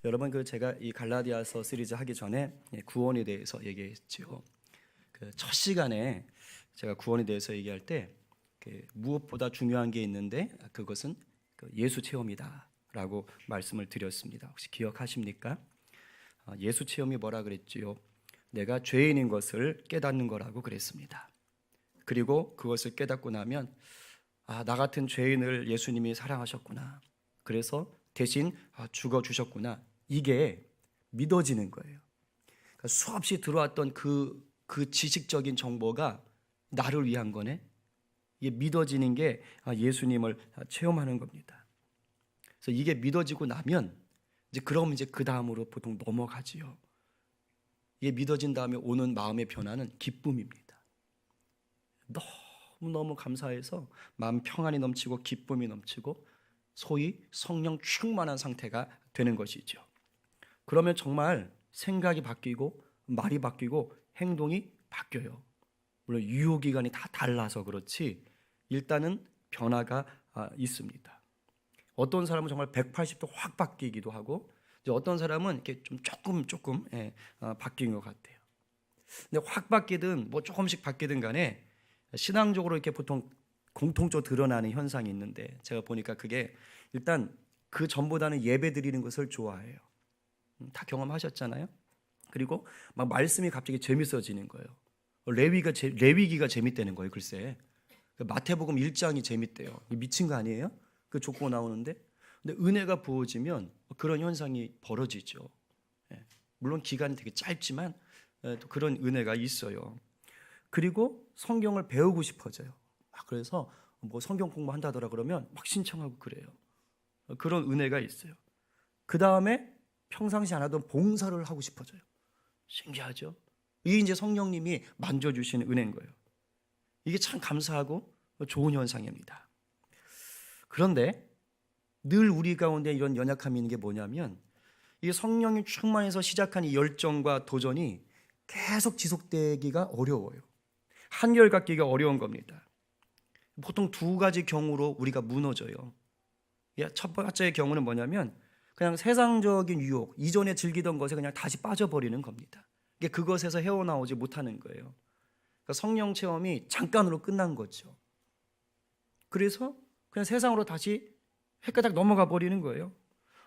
여러분 제가 이 갈라디아서 시리즈 하기 전에 구원에 대해서 얘기했죠. 첫 시간에 제가 구원에 대해서 얘기할 때 무엇보다 중요한 게 있는데 그것은 예수 체험이다라고 말씀을 드렸습니다. 혹시 기억하십니까? 예수 체험이 뭐라 그랬지요? 내가 죄인인 것을 깨닫는 거라고 그랬습니다. 그리고 그것을 깨닫고 나면 나 같은 죄인을 예수님이 사랑하셨구나. 그래서 대신 죽어주셨구나. 이게 믿어지는 거예요. 그러니까 수없이 들어왔던 그 지식적인 정보가 나를 위한 거네. 이게 믿어지는 게 예수님을 체험하는 겁니다. 그래서 이게 믿어지고 나면 그럼 그 다음으로 보통 넘어가지요. 이게 믿어진 다음에 오는 마음의 변화는 기쁨입니다. 너무 감사해서 마음 평안이 넘치고 기쁨이 넘치고 소위 성령 충만한 상태가 되는 것이죠. 그러면 정말 생각이 바뀌고 말이 바뀌고 행동이 바뀌어요. 물론 유효기간이 다 달라서 그렇지 일단은 변화가 있습니다. 어떤 사람은 정말 180도 확 바뀌기도 하고 어떤 사람은 이렇게 좀 조금 바뀐 것 같아요. 근데 확 바뀌든 조금씩 바뀌든 간에 신앙적으로 이렇게 보통 공통적으로 드러나는 현상이 있는데 제가 보니까 그게 일단 그 전보다는 예배 드리는 것을 좋아해요. 다 경험하셨잖아요. 그리고 막 말씀이 갑자기 재밌어지는 거예요. 레위기가 재밌다는 거예요. 글쎄 마태복음 1장이 재밌대요. 미친 거 아니에요? 그 족보 나오는데 근데 은혜가 부어지면 그런 현상이 벌어지죠. 물론 기간이 되게 짧지만 또 그런 은혜가 있어요. 그리고 성경을 배우고 싶어져요. 그래서 성경 공부한다더라 그러면 막 신청하고 그래요. 그런 은혜가 있어요. 그 다음에 평상시 안 하던 봉사를 하고 싶어져요. 신기하죠? 이게 이제 성령님이 만져주시는 은혜인 거예요. 이게 참 감사하고 좋은 현상입니다. 그런데 늘 우리 가운데 이런 연약함이 있는 게 뭐냐면 이 성령이 충만해서 시작한 이 열정과 도전이 계속 지속되기가 어려워요. 한결같기가 어려운 겁니다. 보통 두 가지 경우로 우리가 무너져요. 첫 번째의 경우는 뭐냐면 그냥 세상적인 유혹, 이전에 즐기던 것에 그냥 다시 빠져버리는 겁니다. 그것에서 헤어나오지 못하는 거예요. 그러니까 성령 체험이 잠깐으로 끝난 거죠. 그래서 그냥 세상으로 다시 헷가닥 넘어가 버리는 거예요.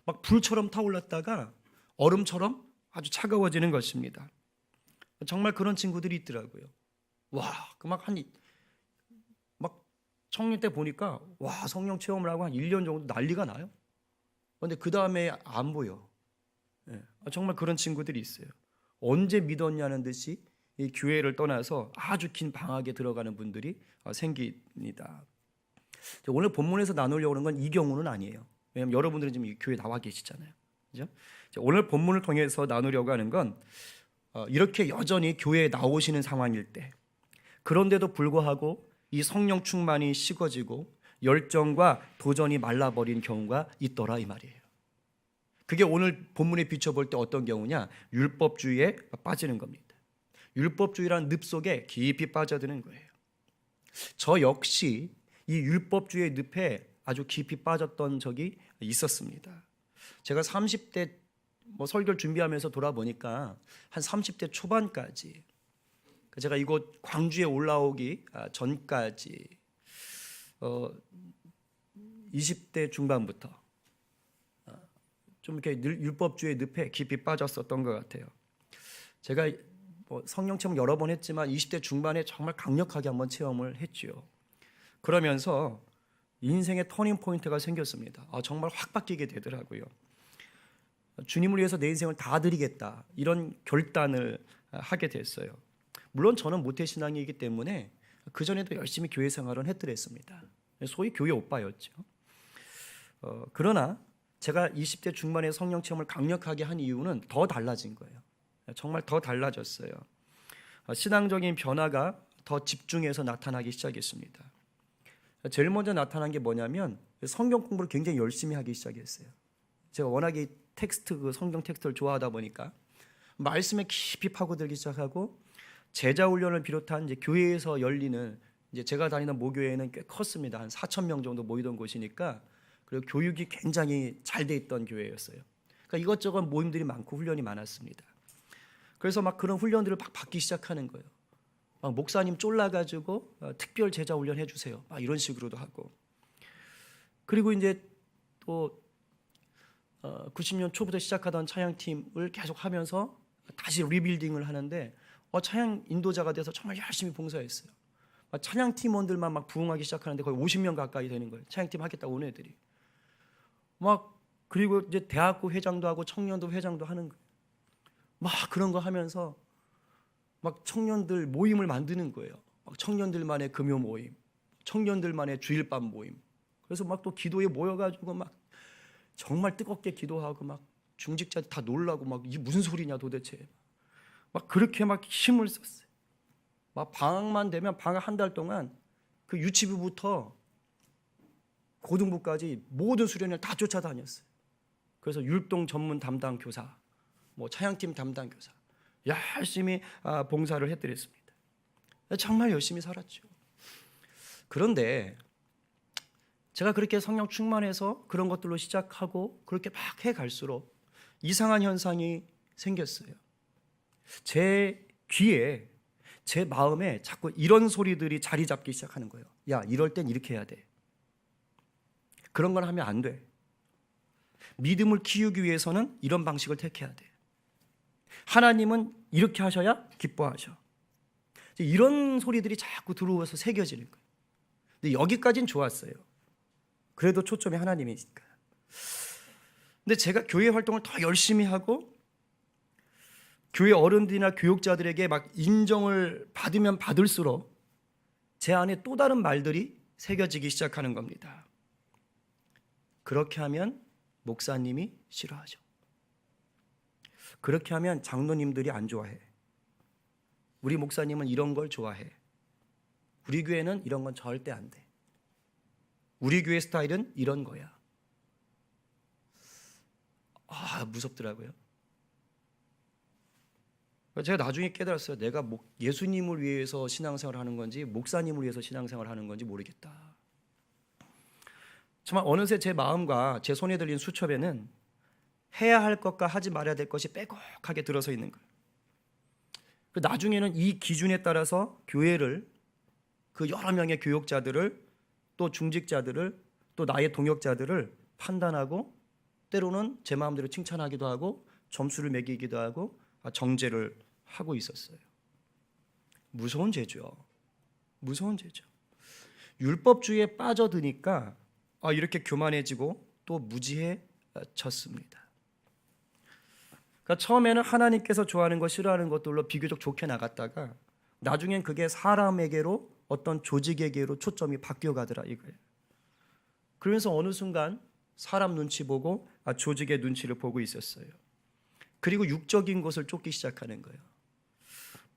막 불처럼 타올랐다가 얼음처럼 아주 차가워지는 것입니다. 정말 그런 친구들이 있더라고요. 막 청년 때 보니까 성령 체험을 하고 한 1년 정도 난리가 나요. 그런데 그 다음에 안 보여. 정말 그런 친구들이 있어요. 언제 믿었냐는 듯이 이 교회를 떠나서 아주 긴 방학에 들어가는 분들이 생깁니다. 오늘 본문에서 나누려고 하는 건 이 경우는 아니에요. 왜냐하면 여러분들은 지금 이 교회 나와 계시잖아요. 그죠? 오늘 본문을 통해서 나누려고 하는 건 이렇게 여전히 교회에 나오시는 상황일 때 그런데도 불구하고 이 성령 충만이 식어지고 열정과 도전이 말라버린 경우가 있더라 이 말이에요. 그게 오늘 본문에 비춰볼 때 어떤 경우냐? 율법주의에 빠지는 겁니다. 율법주의라는 늪 속에 깊이 빠져드는 거예요. 저 역시 이 율법주의의 늪에 아주 깊이 빠졌던 적이 있었습니다. 제가 30대 설교를 준비하면서 돌아보니까 한 30대 초반까지 제가 이곳 광주에 올라오기 전까지 20대 중반부터 좀 이렇게 율법주의 늪에 깊이 빠졌었던 것 같아요. 제가 성령 체험 여러 번 했지만 20대 중반에 정말 강력하게 한번 체험을 했죠. 그러면서 인생의 터닝 포인트가 생겼습니다. 정말 확 바뀌게 되더라고요. 주님을 위해서 내 인생을 다 드리겠다 이런 결단을 하게 됐어요. 물론 저는 모태신앙이기 때문에 그전에도 열심히 교회 생활은 했더랬습니다. 소위 교회 오빠였죠. 그러나 제가 20대 중반에 성령 체험을 강력하게 한 이유는 더 달라진 거예요. 정말 더 달라졌어요. 신앙적인 변화가 더 집중해서 나타나기 시작했습니다. 제일 먼저 나타난 게 뭐냐면 성경 공부를 굉장히 열심히 하기 시작했어요. 제가 워낙에 성경 텍스트를 좋아하다 보니까 말씀에 깊이 파고들기 시작하고 제자 훈련을 비롯한 이제 교회에서 열리는 제가 다니는 모교회는 꽤 컸습니다. 한 4,000명 정도 모이던 곳이니까 그리고 교육이 굉장히 잘 돼 있던 교회였어요. 그러니까 이것저것 모임들이 많고 훈련이 많았습니다. 그래서 막 그런 훈련들을 막 받기 시작하는 거예요. 막 목사님 쫄라가지고 특별 제자 훈련 해주세요. 막 이런 식으로도 하고. 그리고 이제 또 90년 초부터 시작하던 찬양팀을 계속 하면서 다시 리빌딩을 하는데 찬양 인도자가 돼서 정말 열심히 봉사했어요. 찬양 팀원들만 막 부흥하기 시작하는데 거의 50명 가까이 되는 거예요. 찬양팀 하겠다고 온 애들이. 막 그리고 이제 대학교 회장도 하고 청년도 회장도 하는 거예요. 막 그런 거 하면서 막 청년들 모임을 만드는 거예요. 막 청년들만의 금요 모임, 청년들만의 주일밤 모임. 그래서 막 또 기도에 모여가지고 막 정말 뜨겁게 기도하고 막 중직자들 다 놀라고 막 이게 무슨 소리냐 도대체. 막 그렇게 막 힘을 썼어요. 막 방학만 되면 방학 한 달 동안 그 유치부부터 고등부까지 모든 수련회를 다 쫓아다녔어요. 그래서 율동 전문 담당 교사, 뭐 찬양팀 담당 교사 열심히 봉사를 해드렸습니다. 정말 열심히 살았죠. 그런데 제가 그렇게 성령 충만해서 그런 것들로 시작하고 그렇게 막 해갈수록 이상한 현상이 생겼어요. 제 귀에, 제 마음에 자꾸 이런 소리들이 자리 잡기 시작하는 거예요. 야, 이럴 땐 이렇게 해야 돼. 그런 건 하면 안 돼. 믿음을 키우기 위해서는 이런 방식을 택해야 돼. 하나님은 이렇게 하셔야 기뻐하셔. 이런 소리들이 자꾸 들어와서 새겨지는 거예요. 근데 여기까지는 좋았어요. 그래도 초점이 하나님이니까. 근데 제가 교회 활동을 더 열심히 하고 교회 어른들이나 교육자들에게 막 인정을 받으면 받을수록 제 안에 또 다른 말들이 새겨지기 시작하는 겁니다. 그렇게 하면 목사님이 싫어하죠. 그렇게 하면 장로님들이 안 좋아해. 우리 목사님은 이런 걸 좋아해. 우리 교회는 이런 건 절대 안 돼. 우리 교회 스타일은 이런 거야. 무섭더라고요. 제가 나중에 깨달았어요. 내가 예수님을 위해서 신앙생활을 하는 건지 목사님을 위해서 신앙생활을 하는 건지 모르겠다. 정말 어느새 제 마음과 제 손에 들린 수첩에는 해야 할 것과 하지 말아야 될 것이 빼곡하게 들어서 있는 거예요. 나중에는 이 기준에 따라서 교회를, 그 여러 명의 교육자들을, 또 중직자들을, 또 나의 동역자들을 판단하고 때로는 제 마음대로 칭찬하기도 하고 점수를 매기기도 하고 정죄를 하고 있었어요. 무서운 죄죠. 무서운 죄죠. 율법주의에 빠져드니까 이렇게 교만해지고 또 무지해졌습니다. 그러니까 처음에는 하나님께서 좋아하는 것, 싫어하는 것들로 비교적 좋게 나갔다가 나중엔 그게 사람에게로, 어떤 조직에게로 초점이 바뀌어가더라 이거예요. 그러면서 어느 순간 사람 눈치 보고 조직의 눈치를 보고 있었어요. 그리고 육적인 것을 쫓기 시작하는 거예요.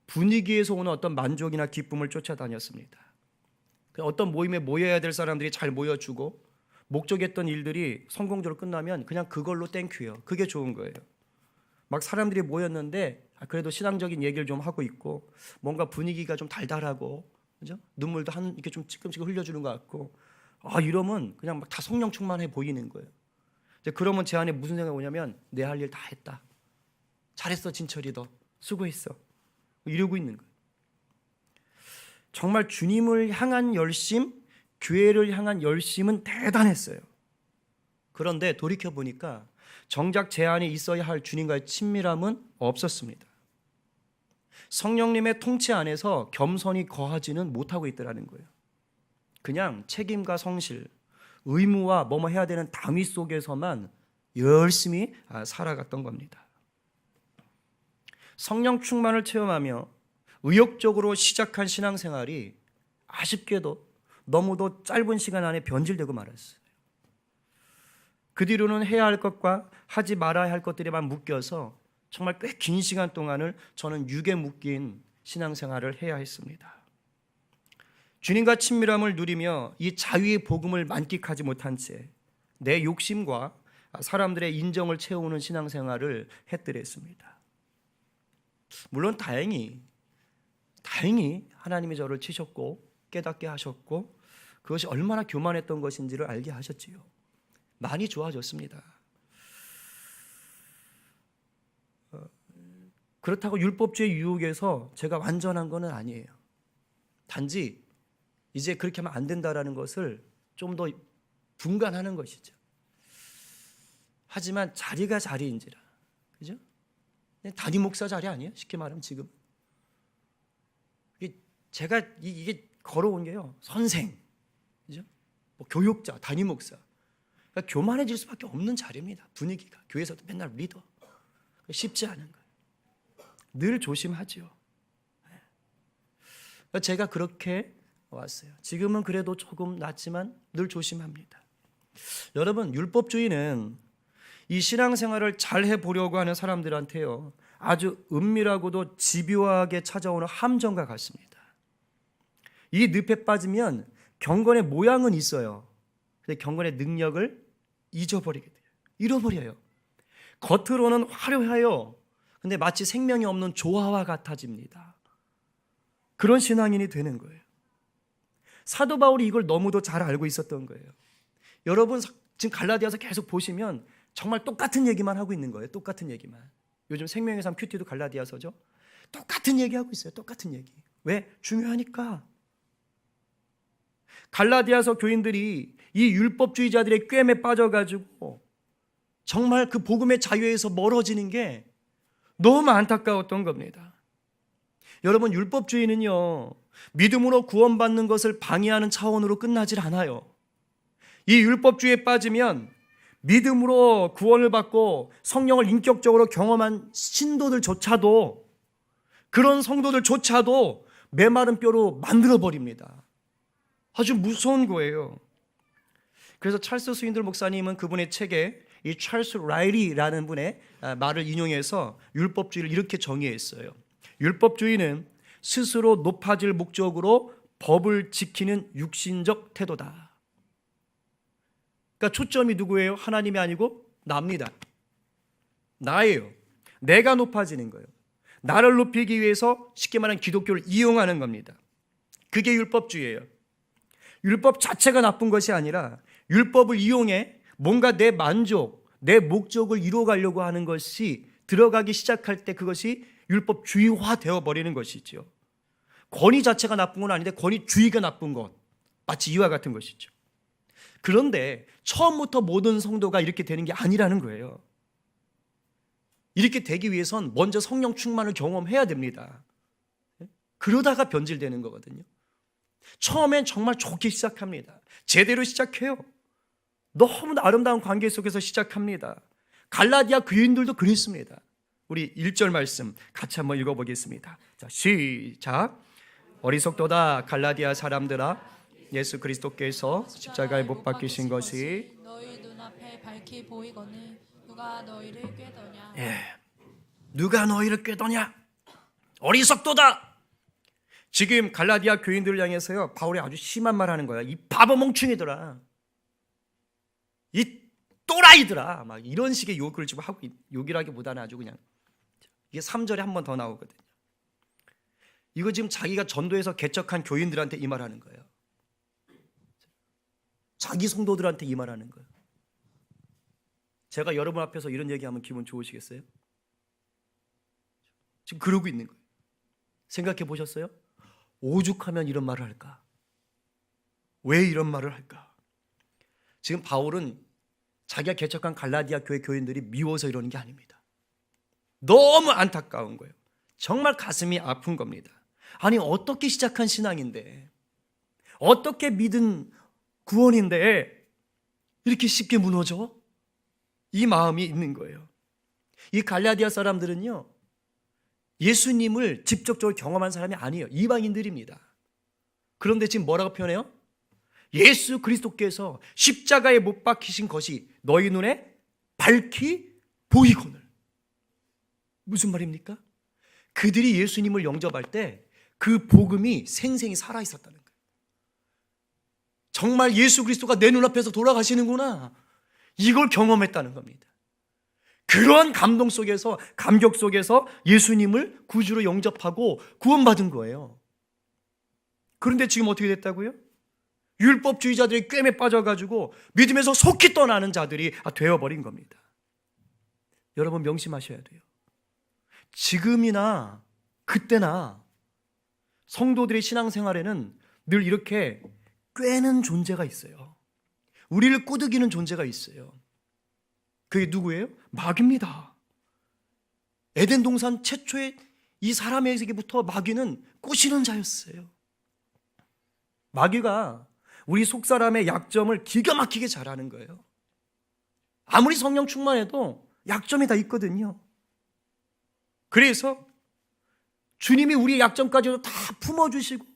분위기에서 오는 어떤 만족이나 기쁨을 쫓아다녔습니다. 어떤 모임에 모여야 될 사람들이 잘 모여주고 목적했던 일들이 성공적으로 끝나면 그냥 그걸로 땡큐예요. 그게 좋은 거예요. 막 사람들이 모였는데 그래도 신앙적인 얘기를 좀 하고 있고 뭔가 분위기가 좀 달달하고, 그죠? 눈물도 이렇게 좀 찔끔찔끔 흘려주는 것 같고, 이러면 그냥 막 다 성령 충만해 보이는 거예요. 이제 그러면 제 안에 무슨 생각이 오냐면 내 할 일 다 했다. 잘했어 진철이, 너 수고했어. 이러고 있는 거예요. 정말 주님을 향한 열심, 교회를 향한 열심은 대단했어요. 그런데 돌이켜 보니까 정작 제 안에 있어야 할 주님과의 친밀함은 없었습니다. 성령님의 통치 안에서 겸손이 거하지는 못하고 있더라는 거예요. 그냥 책임과 성실, 의무와 뭐뭐 해야 되는 당위 속에서만 열심히 살아갔던 겁니다. 성령 충만을 체험하며 의욕적으로 시작한 신앙생활이 아쉽게도 너무도 짧은 시간 안에 변질되고 말았어요. 그 뒤로는 해야 할 것과 하지 말아야 할 것들에만 묶여서 정말 꽤 긴 시간 동안을 저는 육에 묶인 신앙생활을 해야 했습니다. 주님과 친밀함을 누리며 이 자유의 복음을 만끽하지 못한 채 내 욕심과 사람들의 인정을 채우는 신앙생활을 했더랬습니다. 물론 다행히 하나님이 저를 치셨고 깨닫게 하셨고 그것이 얼마나 교만했던 것인지를 알게 하셨지요. 많이 좋아졌습니다. 그렇다고 율법주의 유혹에서 제가 완전한 거는 아니에요. 단지 이제 그렇게 하면 안 된다라는 것을 좀 더 분간하는 것이죠. 하지만 자리가 자리인지라, 그죠? 담임 목사 자리 아니에요? 쉽게 말하면 지금 제가 이게 걸어온 게요, 선생, 그죠? 뭐 교육자, 담임 목사, 그러니까 교만해질 수밖에 없는 자리입니다. 분위기가 교회에서도 맨날 리더, 쉽지 않은 거예요. 늘 조심하죠. 제가 그렇게 왔어요. 지금은 그래도 조금 낫지만 늘 조심합니다. 여러분, 율법주의는 이 신앙생활을 잘 해보려고 하는 사람들한테요, 아주 은밀하고도 집요하게 찾아오는 함정과 같습니다. 이 늪에 빠지면 경건의 모양은 있어요. 근데 경건의 능력을 잊어버리게 돼요. 잃어버려요. 겉으로는 화려해요. 근데 마치 생명이 없는 조화와 같아집니다. 그런 신앙인이 되는 거예요. 사도 바울이 이걸 너무도 잘 알고 있었던 거예요. 여러분 지금 갈라디아서 계속 보시면 정말 똑같은 얘기만 하고 있는 거예요. 똑같은 얘기만. 요즘 생명의 삶 큐티도 갈라디아서죠. 똑같은 얘기하고 있어요. 똑같은 얘기. 왜? 중요하니까. 갈라디아서 교인들이 이 율법주의자들의 꿰매 빠져가지고 정말 그 복음의 자유에서 멀어지는 게 너무 안타까웠던 겁니다. 여러분, 율법주의는요, 믿음으로 구원받는 것을 방해하는 차원으로 끝나질 않아요. 이 율법주의에 빠지면 믿음으로 구원을 받고 성령을 인격적으로 경험한 신도들조차도, 그런 성도들조차도 메마른 뼈로 만들어버립니다. 아주 무서운 거예요. 그래서 찰스 스윈들 목사님은 그분의 책에 이 찰스 라이리라는 분의 말을 인용해서 율법주의를 이렇게 정의했어요. 율법주의는 스스로 높아질 목적으로 법을 지키는 육신적 태도다. 그러니까 초점이 누구예요? 하나님이 아니고 나입니다. 나예요. 내가 높아지는 거예요. 나를 높이기 위해서 쉽게 말하면 기독교를 이용하는 겁니다. 그게 율법주의예요. 율법 자체가 나쁜 것이 아니라 율법을 이용해 뭔가 내 만족, 내 목적을 이루어가려고 하는 것이 들어가기 시작할 때 그것이 율법주의화 되어버리는 것이죠. 권위 자체가 나쁜 건 아닌데 권위주의가 나쁜 것, 마치 이와 같은 것이죠. 그런데 처음부터 모든 성도가 이렇게 되는 게 아니라는 거예요. 이렇게 되기 위해선 먼저 성령 충만을 경험해야 됩니다. 그러다가 변질되는 거거든요. 처음엔 정말 좋게 시작합니다. 제대로 시작해요. 너무 아름다운 관계 속에서 시작합니다. 갈라디아 교인들도 그랬습니다. 우리 1절 말씀 같이 한번 읽어보겠습니다. 자, 시작. 어리석도다 갈라디아 사람들아, 예수 그리스도께서 십자가에 못 박히신 것이 너희 눈앞에 밝히 보이거늘 누가 너희를 꾀더냐. 누가 너희를 꾀더냐. 어리석도다. 지금 갈라디아 교인들을 향해서요, 바울이 아주 심한 말 하는 거야. 이 바보 멍충이들아, 이 또라이들아, 막 이런 식의 욕을 지금 하고, 욕이라기보다는 아주 그냥, 이게 3절에 한 번 더 나오거든요. 이거 지금 자기가 전도해서 개척한 교인들한테 이 말 하는 거예요. 자기 성도들한테 이 말 하는 거예요. 제가 여러분 앞에서 이런 얘기하면 기분 좋으시겠어요? 지금 그러고 있는 거예요. 생각해 보셨어요? 오죽하면 이런 말을 할까? 왜 이런 말을 할까? 지금 바울은 자기가 개척한 갈라디아 교회 교인들이 미워서 이러는 게 아닙니다. 너무 안타까운 거예요. 정말 가슴이 아픈 겁니다. 아니, 어떻게 시작한 신앙인데, 어떻게 믿은 구원인데 이렇게 쉽게 무너져? 이 마음이 있는 거예요. 이 갈라디아 사람들은요, 예수님을 직접적으로 경험한 사람이 아니에요. 이방인들입니다. 그런데 지금 뭐라고 표현해요? 예수 그리스도께서 십자가에 못 박히신 것이 너희 눈에 밝히 보이거늘. 무슨 말입니까? 그들이 예수님을 영접할 때 그 복음이 생생히 살아있었다는 거예요. 정말 예수 그리스도가 내 눈앞에서 돌아가시는구나, 이걸 경험했다는 겁니다. 그러한 감동 속에서, 감격 속에서 예수님을 구주로 영접하고 구원받은 거예요. 그런데 지금 어떻게 됐다고요? 율법주의자들이 꿰매 빠져가지고 믿음에서 속히 떠나는 자들이 되어버린 겁니다. 여러분 명심하셔야 돼요. 지금이나 그때나 성도들의 신앙생활에는 늘 이렇게 꿰는 존재가 있어요. 우리를 꼬드기는 존재가 있어요. 그게 누구예요? 마귀입니다. 에덴 동산 최초의 이 사람에게부터 마귀는 꼬시는 자였어요. 마귀가 우리 속사람의 약점을 기가 막히게 잘하는 거예요. 아무리 성령 충만해도 약점이 다 있거든요. 그래서 주님이 우리의 약점까지도 다 품어주시고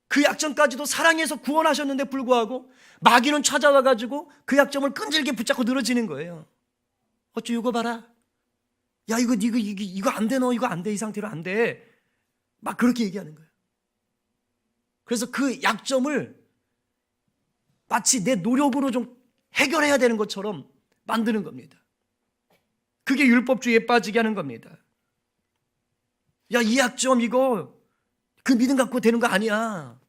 그 약점까지도 사랑해서 구원하셨는데 불구하고 마귀는 찾아와가지고 그 약점을 끈질게 붙잡고 늘어지는 거예요. 어쭈 이거 봐라. 야 이거 안 돼. 너 이거 안 돼. 이 상태로 안 돼. 막 그렇게 얘기하는 거예요. 그래서 그 약점을 마치 내 노력으로 좀 해결해야 되는 것처럼 만드는 겁니다. 그게 율법주의에 빠지게 하는 겁니다. 야, 이 약점 이거 그 믿음 갖고 되는 거 아니야.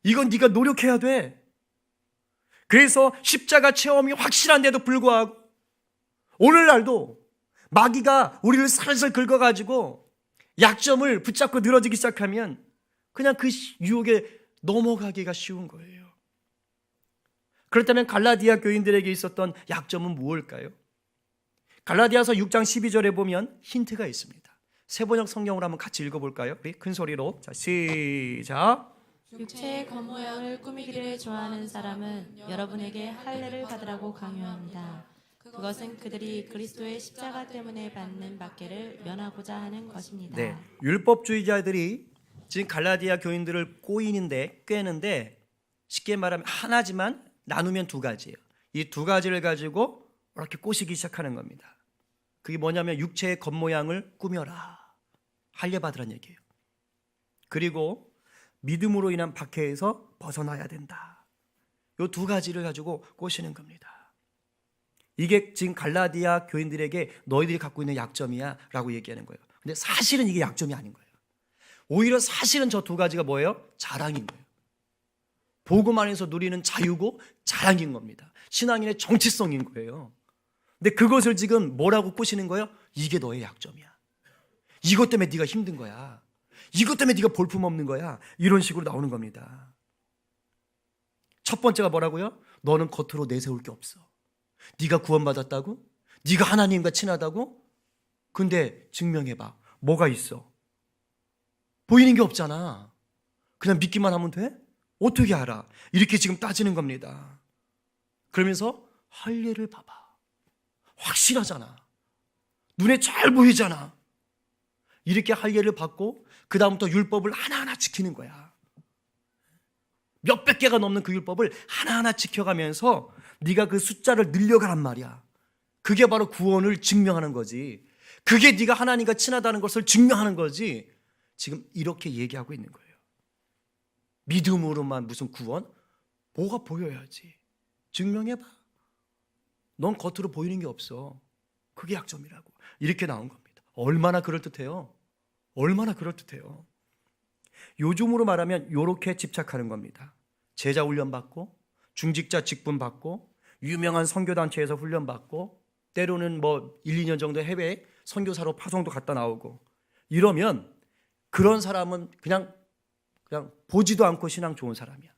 이건 네가 노력해야 돼. 그래서 십자가 체험이 확실한데도 불구하고 오늘날도 마귀가 우리를 살살 긁어가지고 약점을 붙잡고 늘어지기 시작하면 그냥 그 유혹에 넘어가기가 쉬운 거예요. 그렇다면 갈라디아 교인들에게 있었던 약점은 무엇일까요? 갈라디아서 6장 12절에 보면 힌트가 있습니다. 세번역 성경으로 한번 같이 읽어볼까요? 우리 큰 소리로. 자, 시작. 육체의 겉모양을 꾸미기를 좋아하는 사람은 여러분에게 할례를 받으라고 강요합니다. 그것은 그들이 그리스도의 십자가 때문에 받는 박해를 면하고자 하는 것입니다. 네, 율법주의자들이 지금 갈라디아 교인들을 꼬이는데 꿰는데 쉽게 말하면 하나지만 나누면 두 가지예요. 이 두 가지를 가지고 이렇게 꼬시기 시작하는 겁니다. 그게 뭐냐면 육체의 겉모양을 꾸며라. 할례 받으라는 얘기예요. 그리고 믿음으로 인한 박해에서 벗어나야 된다. 이 두 가지를 가지고 꼬시는 겁니다. 이게 지금 갈라디아 교인들에게 너희들이 갖고 있는 약점이야 라고 얘기하는 거예요. 근데 사실은 이게 약점이 아닌 거예요. 오히려 사실은 저 두 가지가 뭐예요? 자랑인 거예요. 복음 안에서 누리는 자유고 자랑인 겁니다. 신앙인의 정체성인 거예요. 근데 그것을 지금 뭐라고 꼬시는 거예요? 이게 너의 약점이야. 이것 때문에 네가 힘든 거야. 이것 때문에 네가 볼품없는 거야. 이런 식으로 나오는 겁니다. 첫 번째가 뭐라고요? 너는 겉으로 내세울 게 없어. 네가 구원받았다고? 네가 하나님과 친하다고? 근데 증명해봐. 뭐가 있어? 보이는 게 없잖아. 그냥 믿기만 하면 돼? 어떻게 알아? 이렇게 지금 따지는 겁니다. 그러면서 할례를 봐봐. 확실하잖아. 눈에 잘 보이잖아. 이렇게 할례를 받고 그 다음부터 율법을 하나하나 지키는 거야. 몇백 개가 넘는 그 율법을 하나하나 지켜가면서 네가 그 숫자를 늘려가란 말이야. 그게 바로 구원을 증명하는 거지. 그게 네가 하나님과 친하다는 것을 증명하는 거지. 지금 이렇게 얘기하고 있는 거예요. 믿음으로만 무슨 구원? 뭐가 보여야지. 증명해봐. 넌 겉으로 보이는 게 없어. 그게 약점이라고. 이렇게 나온 겁니다. 얼마나 그럴듯해요. 얼마나 그럴듯해요. 요즘으로 말하면 이렇게 집착하는 겁니다. 제자 훈련받고 중직자 직분 받고 유명한 선교단체에서 훈련받고 때로는 뭐 1, 2년 정도 해외 선교사로 파송도 갔다 나오고 이러면 그런 사람은 그냥 보지도 않고 신앙 좋은 사람이야.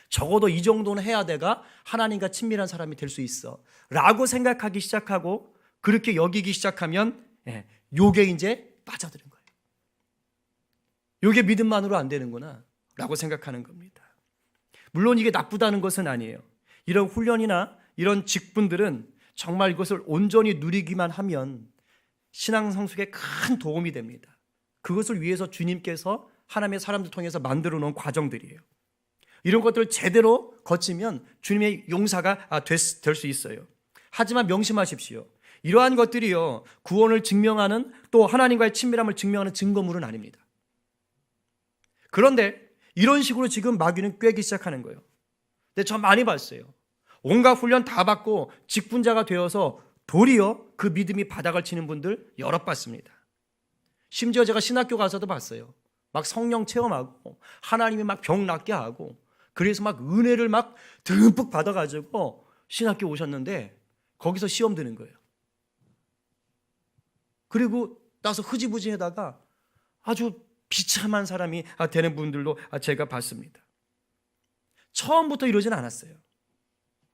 적어도 이 정도는 해야 돼가 하나님과 친밀한 사람이 될 수 있어 라고 생각하기 시작하고 그렇게 여기기 시작하면 요게 이제 빠져드는 거예요. 요게 믿음만으로 안 되는구나 라고 생각하는 겁니다. 물론 이게 나쁘다는 것은 아니에요. 이런 훈련이나 이런 직분들은 정말 이것을 온전히 누리기만 하면 신앙 성숙에 큰 도움이 됩니다. 그것을 위해서 주님께서 하나님의 사람들 통해서 만들어 놓은 과정들이에요. 이런 것들을 제대로 거치면 주님의 용사가 될 수 있어요. 하지만 명심하십시오. 이러한 것들이요 구원을 증명하는 또 하나님과의 친밀함을 증명하는 증거물은 아닙니다. 그런데 이런 식으로 지금 마귀는 꿰기 시작하는 거예요. 근데 저 많이 봤어요. 온갖 훈련 다 받고 직분자가 되어서 도리어 그 믿음이 바닥을 치는 분들 여럿 봤습니다. 심지어 제가 신학교 가서도 봤어요. 막 성령 체험하고 하나님이 막 병 낫게 하고 그래서 막 은혜를 막 듬뿍 받아가지고 신학교 오셨는데 거기서 시험 드는 거예요. 그리고 따서 흐지부지하다가 아주 비참한 사람이 되는 분들도 제가 봤습니다. 처음부터 이러진 않았어요.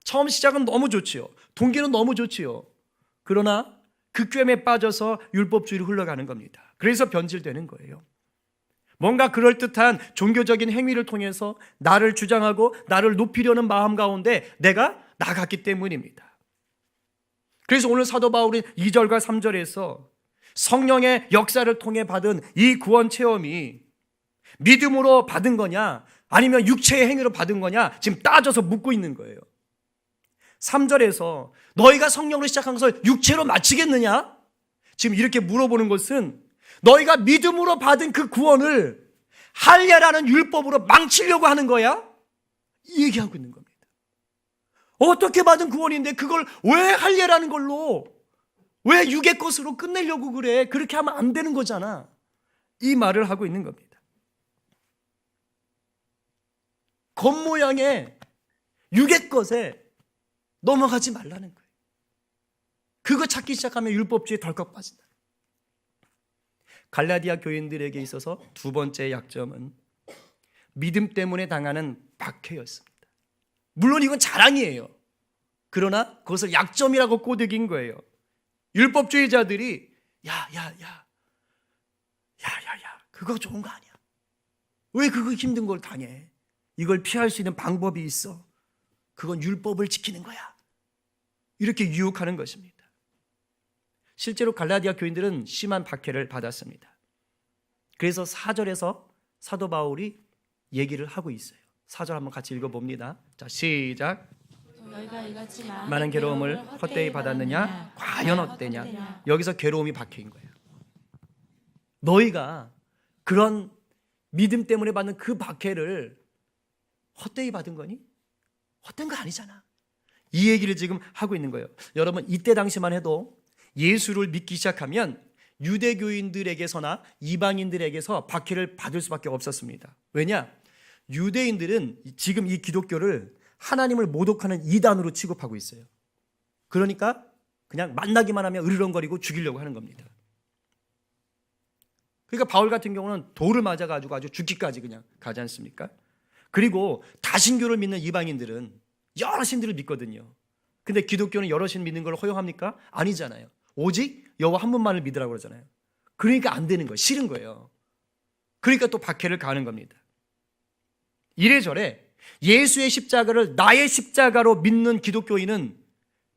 처음 시작은 너무 좋지요. 동기는 너무 좋지요. 그러나 그 꿰매 빠져서 율법주의로 흘러가는 겁니다. 그래서 변질되는 거예요. 뭔가 그럴듯한 종교적인 행위를 통해서 나를 주장하고 나를 높이려는 마음 가운데 내가 나갔기 때문입니다. 그래서 오늘 사도 바울이 2절과 3절에서 성령의 역사를 통해 받은 이 구원 체험이 믿음으로 받은 거냐 아니면 육체의 행위로 받은 거냐 지금 따져서 묻고 있는 거예요. 3절에서 너희가 성령으로 시작한 것을 육체로 마치겠느냐? 지금 이렇게 물어보는 것은 너희가 믿음으로 받은 그 구원을 할례라는 율법으로 망치려고 하는 거야? 이 얘기하고 있는 겁니다. 어떻게 받은 구원인데 그걸 왜 할례라는 걸로 왜 육의 것으로 끝내려고 그래? 그렇게 하면 안 되는 거잖아. 이 말을 하고 있는 겁니다. 겉모양의 육의 것에 넘어가지 말라는 거예요. 그거 찾기 시작하면 율법주의에 덜컥 빠진다. 갈라디아 교인들에게 있어서 두 번째 약점은 믿음 때문에 당하는 박해였습니다. 물론 이건 자랑이에요. 그러나 그것을 약점이라고 꼬드긴 거예요. 율법주의자들이 야야야 그거 좋은 거 아니야. 왜 그거 힘든 걸 당해? 이걸 피할 수 있는 방법이 있어. 그건 율법을 지키는 거야. 이렇게 유혹하는 것입니다. 실제로 갈라디아 교인들은 심한 박해를 받았습니다. 그래서 4절에서 사도 바울이 얘기를 하고 있어요. 4절 한번 같이 읽어봅니다. 자, 시작. 너희가 이같이 많은 괴로움을 헛되이 받았느냐? 과연 어때냐? 여기서 괴로움이 박혀인 거예요. 너희가 그런 믿음 때문에 받는 그 박해를 헛되이 받은 거니? 헛된 거 아니잖아. 이 얘기를 지금 하고 있는 거예요. 여러분 이때 당시만 해도 예수를 믿기 시작하면 유대교인들에게서나 이방인들에게서 박해를 받을 수밖에 없었습니다. 왜냐? 유대인들은 지금 이 기독교를 하나님을 모독하는 이단으로 취급하고 있어요. 그러니까 그냥 만나기만 하면 으르렁거리고 죽이려고 하는 겁니다. 그러니까 바울 같은 경우는 돌을 맞아가지고 아주 죽기까지 그냥 가지 않습니까? 그리고 다신교를 믿는 이방인들은 여러 신들을 믿거든요. 근데 기독교는 여러 신 믿는 걸 허용합니까? 아니잖아요. 오직 여호와 한 분만을 믿으라고 그러잖아요. 그러니까 안 되는 거예요. 싫은 거예요. 그러니까 또 박해를 가하는 겁니다. 이래저래 예수의 십자가를 나의 십자가로 믿는 기독교인은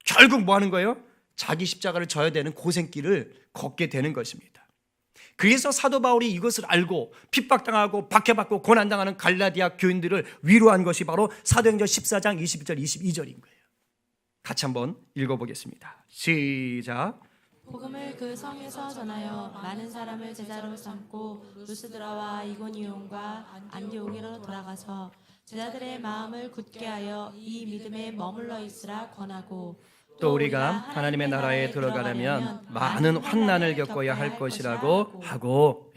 결국 뭐 하는 거예요? 자기 십자가를 져야 되는 고생길을 걷게 되는 것입니다. 그래서 사도 바울이 이것을 알고 핍박당하고 박해받고 고난당하는 갈라디아 교인들을 위로한 것이 바로 사도행전 14장 21절 22절인 거예요. 같이 한번 읽어보겠습니다. 시작. 복음을 그 성에서 전하여 많은 사람을 제자로 삼고 루스드라와 이고니온과 안디옥으로 돌아가서 제자들의 마음을 굳게 하여 이 믿음에 머물러 있으라 권하고 또 우리가 하나님의 나라에 들어가려면 많은 환난을 겪어야 할 것이라고 하고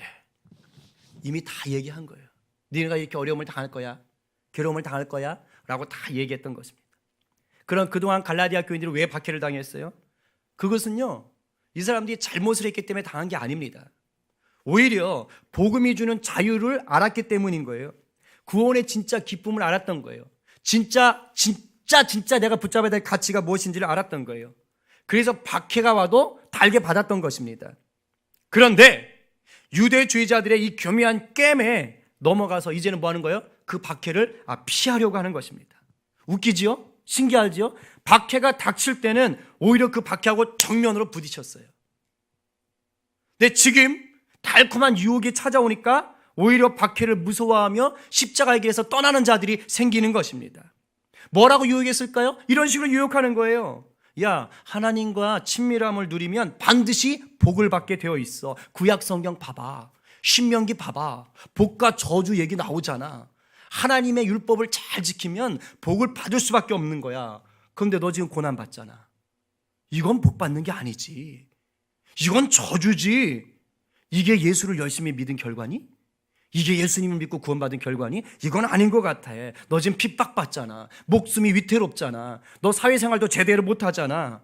이미 다 얘기한 거예요. 너희가 이렇게 어려움을 당할 거야. 괴로움을 당할 거야. 라고 다 얘기했던 것입니다. 그럼 그동안 갈라디아 교인들이 왜 박해를 당했어요? 그것은요, 이 사람들이 잘못을 했기 때문에 당한 게 아닙니다. 오히려 복음이 주는 자유를 알았기 때문인 거예요. 구원의 진짜 기쁨을 알았던 거예요. 진짜 내가 붙잡아야 될 가치가 무엇인지를 알았던 거예요. 그래서 박해가 와도 달게 받았던 것입니다. 그런데 유대주의자들의 이 교묘한 게임에 넘어가서 이제는 뭐 하는 거예요? 그 박해를 피하려고 하는 것입니다. 웃기지요? 신기하지요? 박해가 닥칠 때는 오히려 그 박해하고 정면으로 부딪혔어요. 근데 지금 달콤한 유혹이 찾아오니까 오히려 박해를 무서워하며 십자가의 길에서 떠나는 자들이 생기는 것입니다. 뭐라고 유혹했을까요? 이런 식으로 유혹하는 거예요. 야, 하나님과 친밀함을 누리면 반드시 복을 받게 되어 있어. 구약 성경 봐봐. 신명기 봐봐. 복과 저주 얘기 나오잖아. 하나님의 율법을 잘 지키면 복을 받을 수밖에 없는 거야. 그런데 너 지금 고난 받잖아. 이건 복 받는 게 아니지. 이건 저주지. 이게 예수를 열심히 믿은 결과니? 이게 예수님을 믿고 구원받은 결과니? 이건 아닌 것 같아. 너 지금 핍박받잖아. 목숨이 위태롭잖아. 너 사회생활도 제대로 못하잖아.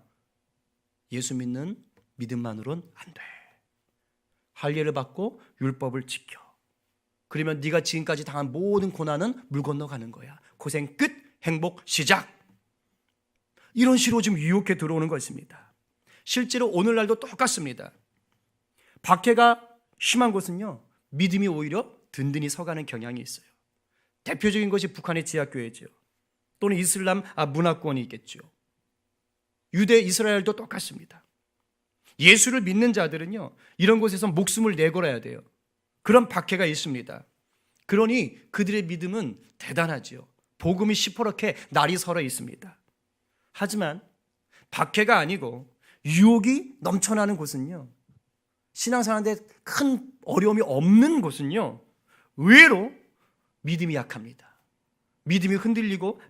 예수 믿는 믿음만으로는 안 돼. 할례를 받고 율법을 지켜. 그러면 네가 지금까지 당한 모든 고난은 물 건너가는 거야. 고생 끝, 행복 시작. 이런 식으로 지금 유혹해 들어오는 것입니다. 실제로 오늘날도 똑같습니다. 박해가 심한 곳은요, 믿음이 오히려 든든히 서가는 경향이 있어요. 대표적인 것이 북한의 지하교회죠. 또는 이슬람 문화권이 있겠죠. 유대 이스라엘도 똑같습니다. 예수를 믿는 자들은요, 이런 곳에서 목숨을 내걸어야 돼요. 그런 박해가 있습니다. 그러니 그들의 믿음은 대단하죠. 복음이 시퍼렇게 날이 설어 있습니다. 하지만 박해가 아니고 유혹이 넘쳐나는 곳은요, 신앙생활에 큰 어려움이 없는 곳은요, 의외로 믿음이 약합니다. 믿음이 흔들리고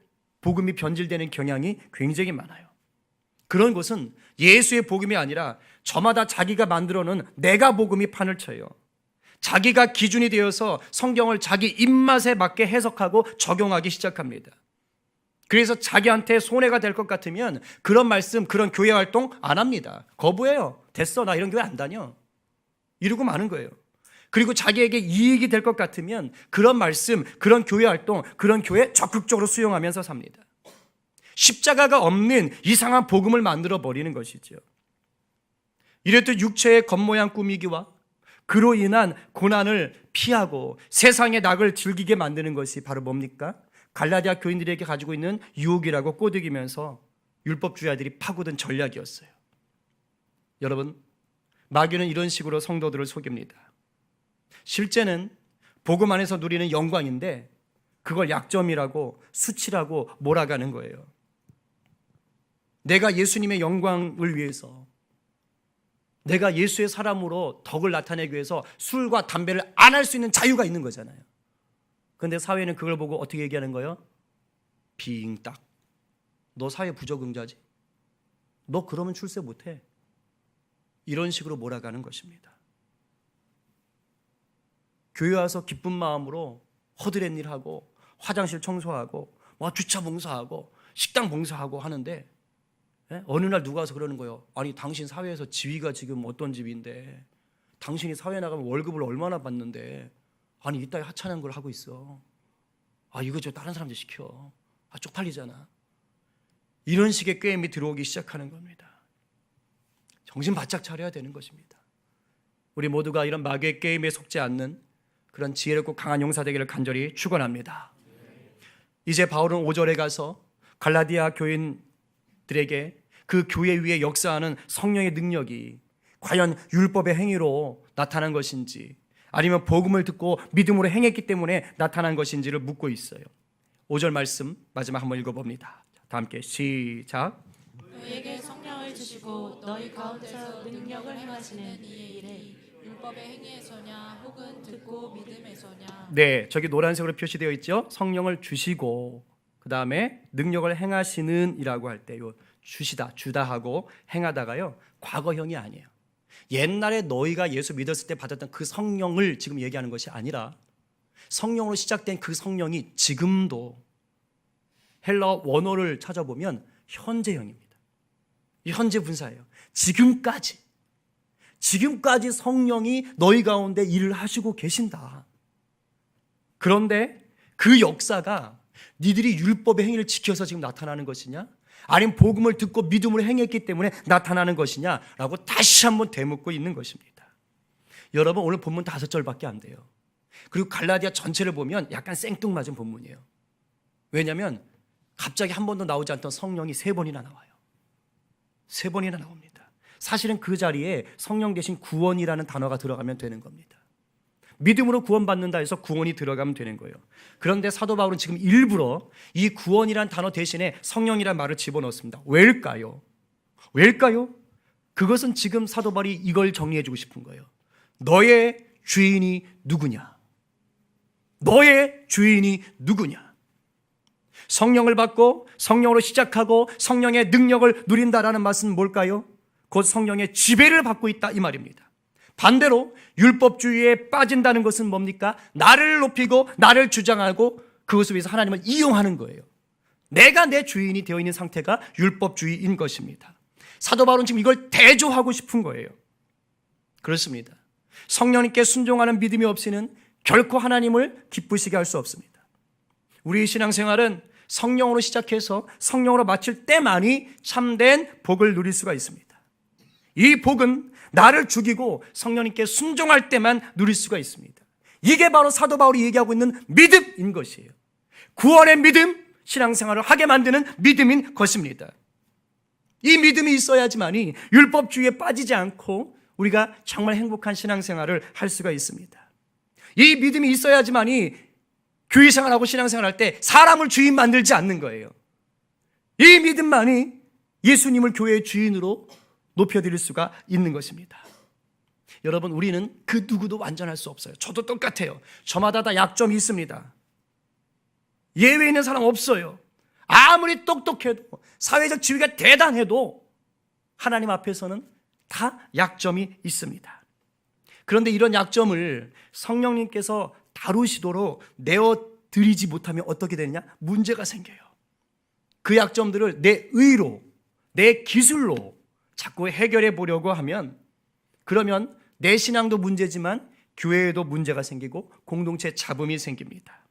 복음이 변질되는 경향이 굉장히 많아요. 그런 곳은 예수의 복음이 아니라 저마다 자기가 만들어 놓은 내가 복음이 판을 쳐요. 자기가 기준이 되어서 성경을 자기 입맛에 맞게 해석하고 적용하기 시작합니다. 그래서 자기한테 손해가 될 것 같으면 그런 말씀, 그런 교회 활동 안 합니다. 거부해요. 됐어, 나 이런 교회 안 다녀. 이러고 마는 거예요. 그리고 자기에게 이익이 될 것 같으면 그런 말씀, 그런 교회 활동, 그런 교회 적극적으로 수용하면서 삽니다. 십자가가 없는 이상한 복음을 만들어 버리는 것이죠. 이랬듯 육체의 겉모양 꾸미기와 그로 인한 고난을 피하고 세상의 낙을 즐기게 만드는 것이 바로 뭡니까? 갈라디아 교인들에게 가지고 있는 유혹이라고 꼬드기면서 율법주의자들이 파고든 전략이었어요. 여러분, 마귀는 이런 식으로 성도들을 속입니다. 실제는 복음 안에서 누리는 영광인데 그걸 약점이라고 수치라고 몰아가는 거예요. 내가 예수님의 영광을 위해서, 내가 예수의 사람으로 덕을 나타내기 위해서 술과 담배를 안 할 수 있는 자유가 있는 거잖아요. 그런데 사회는 그걸 보고 어떻게 얘기하는 거예요? 빙딱. 너 사회 부적응자지? 너 그러면 출세 못해. 이런 식으로 몰아가는 것입니다. 교회 와서 기쁜 마음으로 허드렛 일하고 화장실 청소하고 주차 봉사하고 식당 봉사하고 하는데 어느 날 누가 와서 그러는 거예요. 아니, 당신 사회에서 지위가 지금 어떤 집인데, 당신이 사회에 나가면 월급을 얼마나 받는데, 아니 이따위 하찮은 걸 하고 있어. 이거 저 다른 사람들 시켜. 쪽팔리잖아. 이런 식의 꾀임이 들어오기 시작하는 겁니다. 정신 바짝 차려야 되는 것입니다. 우리 모두가 이런 마귀의 게임에 속지 않는 그런 지혜롭고 강한 용사 되기를 간절히 축원합니다. 이제 바울은 5절에 가서 갈라디아 교인들에게 그 교회 위에 역사하는 성령의 능력이 과연 율법의 행위로 나타난 것인지 아니면 복음을 듣고 믿음으로 행했기 때문에 나타난 것인지를 묻고 있어요. 5절 말씀 마지막 한번 읽어봅니다. 다 함께 시작. 너희에게 성령을 주시고 너희 가운데서 능력을 행하시는 이의 일에 율법의 행위에서냐 혹은 듣고 믿음에서냐. 네, 저기 노란색으로 표시되어 있죠. 성령을 주시고 그 다음에 능력을 행하시는 이라고 할 때 요 주시다, 주다 하고 행하다가요 과거형이 아니에요. 옛날에 너희가 예수 믿었을 때 받았던 그 성령을 지금 얘기하는 것이 아니라 성령으로 시작된 그 성령이 지금도 헬라어 원어를 찾아보면 현재형입니다. 현재 분사예요. 지금까지 성령이 너희 가운데 일을 하시고 계신다. 그런데 그 역사가 니들이 율법의 행위를 지켜서 지금 나타나는 것이냐? 아니면 복음을 듣고 믿음으로 행했기 때문에 나타나는 것이냐라고 다시 한번 되묻고 있는 것입니다. 여러분, 오늘 본문 5절밖에 안 돼요. 그리고 갈라디아 전체를 보면 약간 생뚱맞은 본문이에요. 왜냐하면 갑자기 한 번도 나오지 않던 성령이 3번이나 나와요. 3번이나 나옵니다. 사실은 그 자리에 성령 대신 구원이라는 단어가 들어가면 되는 겁니다. 믿음으로 구원받는다 해서 구원이 들어가면 되는 거예요. 그런데 사도 바울은 지금 일부러 이 구원이란 단어 대신에 성령이란 말을 집어넣습니다. 왜일까요? 그것은 지금 사도 바울이 이걸 정리해 주고 싶은 거예요. 너의 주인이 누구냐? 성령을 받고 성령으로 시작하고 성령의 능력을 누린다라는 말은 뭘까요? 곧 성령의 지배를 받고 있다 이 말입니다. 반대로 율법주의에 빠진다는 것은 뭡니까? 나를 높이고 나를 주장하고 그것을 위해서 하나님을 이용하는 거예요. 내가 내 주인이 되어 있는 상태가 율법주의인 것입니다. 사도 바울은 지금 이걸 대조하고 싶은 거예요. 그렇습니다. 성령님께 순종하는 믿음이 없이는 결코 하나님을 기쁘시게 할 수 없습니다. 우리 신앙생활은 성령으로 시작해서 성령으로 마칠 때만이 참된 복을 누릴 수가 있습니다. 이 복은 나를 죽이고 성령님께 순종할 때만 누릴 수가 있습니다. 이게 바로 사도 바울이 얘기하고 있는 믿음인 것이에요. 구원의 믿음, 신앙생활을 하게 만드는 믿음인 것입니다. 이 믿음이 있어야지만이 율법주의에 빠지지 않고 우리가 정말 행복한 신앙생활을 할 수가 있습니다. 이 믿음이 있어야지만이 교회생활하고 신앙생활할 때 사람을 주인 만들지 않는 거예요. 이 믿음만이 예수님을 교회의 주인으로 높여드릴 수가 있는 것입니다. 여러분, 우리는 그 누구도 완전할 수 없어요. 저도 똑같아요. 저마다 다 약점이 있습니다. 예외 있는 사람 없어요. 아무리 똑똑해도 사회적 지위가 대단해도 하나님 앞에서는 다 약점이 있습니다. 그런데 이런 약점을 성령님께서 다루시도록 내어드리지 못하면 어떻게 되느냐? 문제가 생겨요. 그 약점들을 내 의로, 내 기술로 자꾸 해결해 보려고 하면, 그러면 내 신앙도 문제지만 교회에도 문제가 생기고 공동체 잡음이 생깁니다.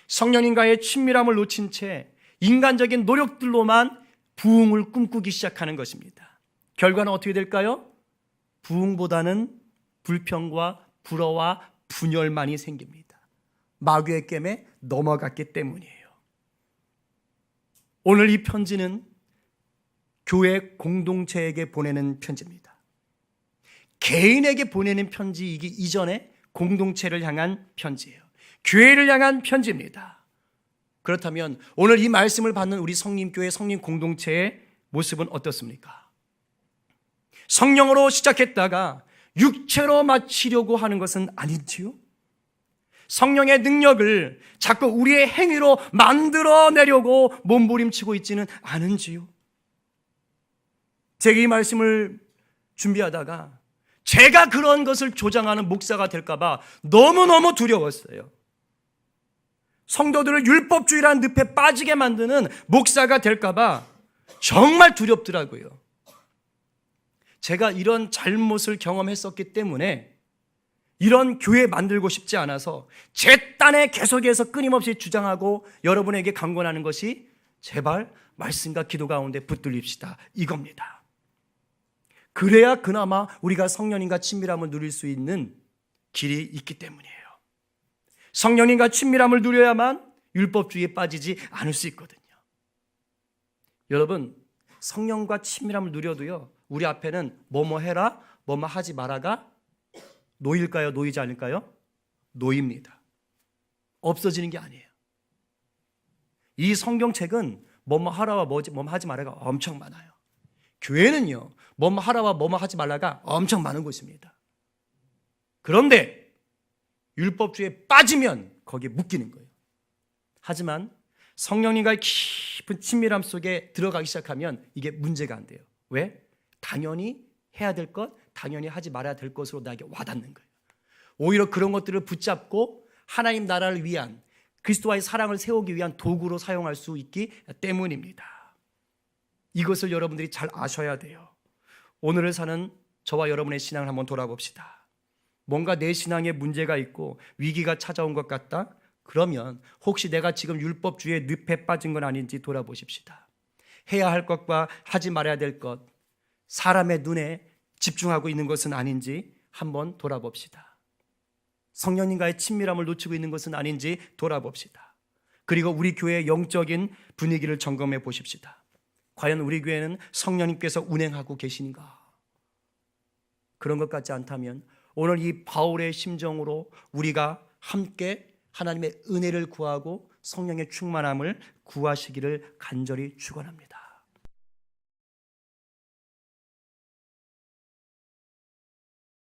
성령님과의 친밀함을 놓친 채 인간적인 노력들로만 부흥을 꿈꾸기 시작하는 것입니다. 결과는 어떻게 될까요? 부흥보다는 불평과 불화와 분열만이 생깁니다. 마귀의 깸에 넘어갔기 때문이에요. 오늘 이 편지는 교회 공동체에게 보내는 편지입니다. 개인에게 보내는 편지이기 이전에 공동체를 향한 편지예요. 교회를 향한 편지입니다. 그렇다면 오늘 이 말씀을 받는 우리 성림교회 성림 공동체의 모습은 어떻습니까? 성령으로 시작했다가 육체로 마치려고 하는 것은 아닌지요? 성령의 능력을 자꾸 우리의 행위로 만들어내려고 몸부림치고 있지는 않은지요? 제가 이 말씀을 준비하다가 제가 그런 것을 조장하는 목사가 될까 봐 너무너무 두려웠어요. 성도들을 율법주의라는 늪에 빠지게 만드는 목사가 될까 봐 정말 두렵더라고요. 제가 이런 잘못을 경험했었기 때문에 이런 교회 만들고 싶지 않아서 제 딴에 계속해서 끊임없이 주장하고 여러분에게 강권하는 것이 제발 말씀과 기도 가운데 붙들립시다, 이겁니다. 그래야 그나마 우리가 성령님과 친밀함을 누릴 수 있는 길이 있기 때문이에요. 성령님과 친밀함을 누려야만 율법주의에 빠지지 않을 수 있거든요. 여러분, 성령과 친밀함을 누려도요, 우리 앞에는 뭐뭐 해라, 뭐뭐 하지 마라가 놓일까요? 놓이지 않을까요? 놓입니다. 없어지는 게 아니에요. 이 성경책은 뭐뭐 하라와 뭐뭐 하지 마라가 엄청 많아요. 교회는요, 뭐뭐 하라와 뭐뭐 하지 말라가 엄청 많은 곳입니다. 그런데 율법주의에 빠지면 거기에 묶이는 거예요. 하지만 성령님과의 깊은 친밀함 속에 들어가기 시작하면 이게 문제가 안 돼요. 왜? 당연히 해야 될 것, 당연히 하지 말아야 될 것으로 나에게 와닿는 거예요. 오히려 그런 것들을 붙잡고 하나님 나라를 위한, 그리스도와의 사랑을 세우기 위한 도구로 사용할 수 있기 때문입니다. 이것을 여러분들이 잘 아셔야 돼요. 오늘을 사는 저와 여러분의 신앙을 한번 돌아봅시다. 뭔가 내 신앙에 문제가 있고 위기가 찾아온 것 같다? 그러면 혹시 내가 지금 율법주의의 늪에 빠진 건 아닌지 돌아보십시다. 해야 할 것과 하지 말아야 될 것, 사람의 눈에 집중하고 있는 것은 아닌지 한번 돌아봅시다. 성령님과의 친밀함을 놓치고 있는 것은 아닌지 돌아봅시다. 그리고 우리 교회의 영적인 분위기를 점검해 보십시다. 과연 우리 교회는 성령님께서 운행하고 계신가? 그런 것 같지 않다면 오늘 이 바울의 심정으로 우리가 함께 하나님의 은혜를 구하고 성령의 충만함을 구하시기를 간절히 축원합니다.